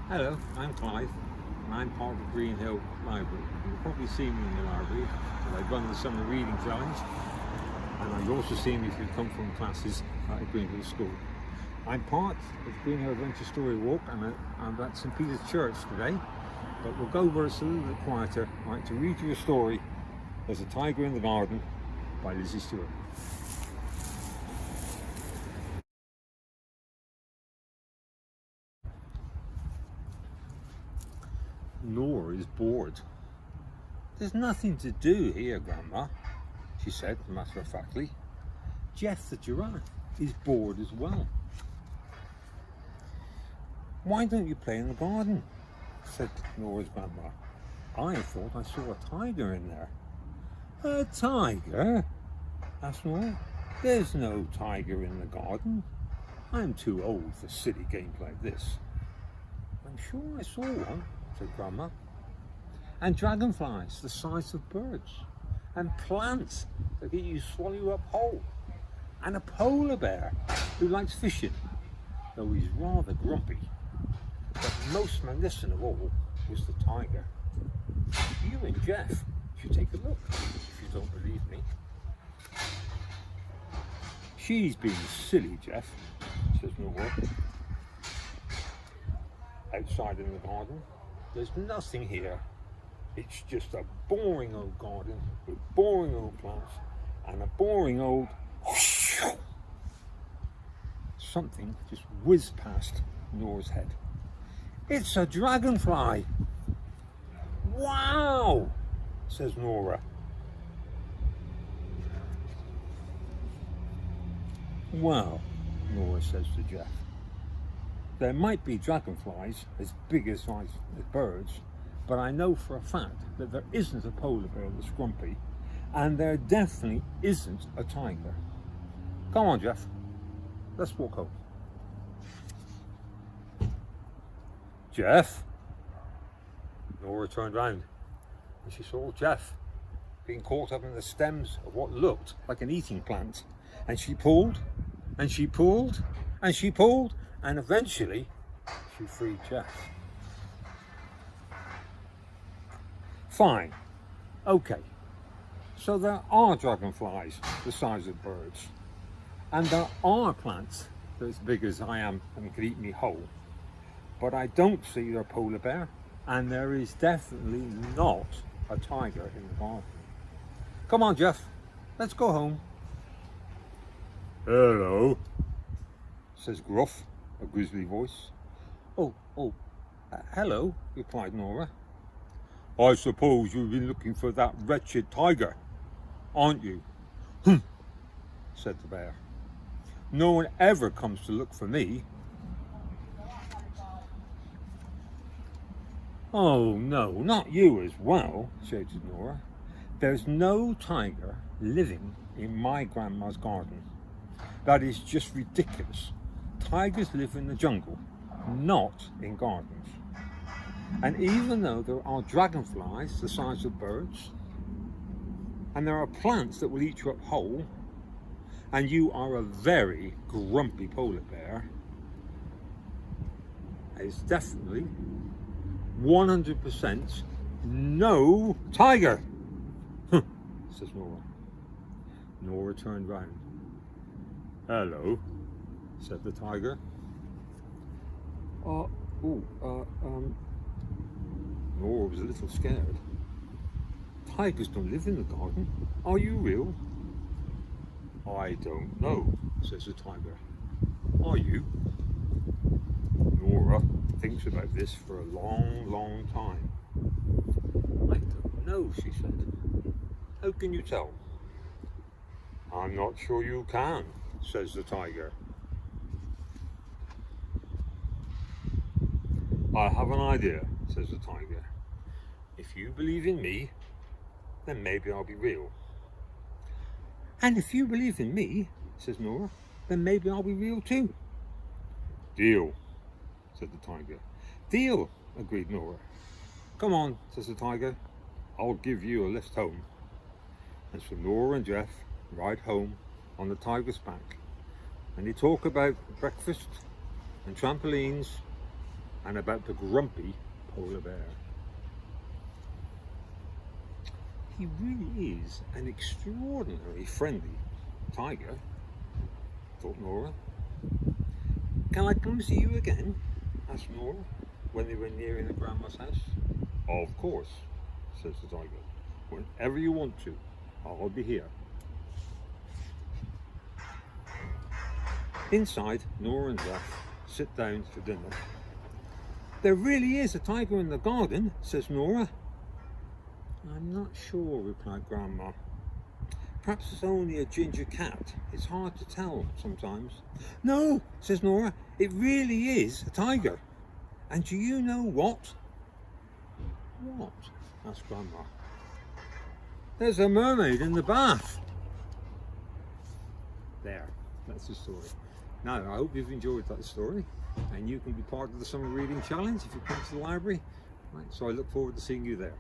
Hello, I'm Clive, and I'm part of the Greenhill Library. You'll probably see me in the library, because I run the summer reading challenge, and you've also seen me if you come from classes at Greenhill School. I'm part of the Greenhill Adventure Story Walk, and I'm at St Peter's Church today, but we'll go where it's a little bit quieter. I'd like to read you a story, There's a Tiger in the Garden, by Lizzie Stewart. Nora is bored. There's nothing to do here, Grandma, she said matter-of-factly. Jeff the giraffe is bored as well. Why don't you play in the garden? Said Nora's grandma. I thought I saw a tiger in there. A tiger? Asked Nora. There's no tiger in the garden. I'm too old for silly games like this. I'm sure I saw one, said Grandma. And dragonflies the size of birds, and plants that get you swallow you up whole, and a polar bear who likes fishing, though he's rather grumpy. But most magnificent of all was the tiger. You and Jeff should take a look if you don't believe me. She's being silly, Jeff, says Nora. Outside in the garden, there's nothing here. It's just a boring old garden with boring old plants and a boring old... Something just whizzed past Nora's head. It's a dragonfly! Wow! Says Nora. Well, Nora says to Jeff, there might be dragonflies as big as birds, but I know for a fact that there isn't a polar bear that's grumpy, and there definitely isn't a tiger. Come on, Jeff, let's walk home. Jeff? Nora turned round, and she saw Jeff being caught up in the stems of what looked like an eating plant, and she pulled, and she pulled, and she pulled, and eventually she freed Jeff. Fine, okay, so there are dragonflies the size of birds, and there are plants that as big as I am and could eat me whole, but I don't see a polar bear, and there is definitely not a tiger in the garden. Come on, Jeff, let's go home. Hello, says Gruff, a grizzly voice. Hello, replied Nora. I suppose you've been looking for that wretched tiger, aren't you? Said the bear. No one ever comes to look for me. Oh no, not you as well, shouted Nora. There's no tiger living in my grandma's garden. That is just ridiculous. Tigers live in the jungle, not in gardens. And even though there are dragonflies the size of birds, and there are plants that will eat you up whole, and you are a very grumpy polar bear, it's definitely 100% no tiger, says Nora. Nora turned round. Hello, said the tiger. Nora was a little scared. Tigers don't live in the garden. Are you real? I don't know, says the tiger. Are you? Nora thinks about this for a long, long time. I don't know, she said. How can you tell? I'm not sure you can, says the tiger. I have an idea, says the tiger. If you believe in me, then maybe I'll be real. And if you believe in me, says Nora, then maybe I'll be real too. Deal, said the tiger. Deal, agreed Nora. Come on, says the tiger. I'll give you a lift home. And so Nora and Jeff ride home on the tiger's back, and they talk about breakfast and trampolines and about the grumpy polar bear. He really is an extraordinarily friendly tiger, thought Nora. Can I come see you again? Asked Nora when they were nearing the grandma's house. Of course, says the tiger. Whenever you want to, I'll be here. Inside, Nora and Jeff sit down for dinner. There really is a tiger in the garden, says Nora. I'm not sure, replied Grandma. Perhaps it's only a ginger cat. It's hard to tell sometimes. No, says Nora, it really is a tiger. And do you know what? What? Asked Grandma. There's a mermaid in the bath. There, that's the story. Now, I hope you've enjoyed that story, and you can be part of the summer reading challenge if you come to the library. Right, so I look forward to seeing you there.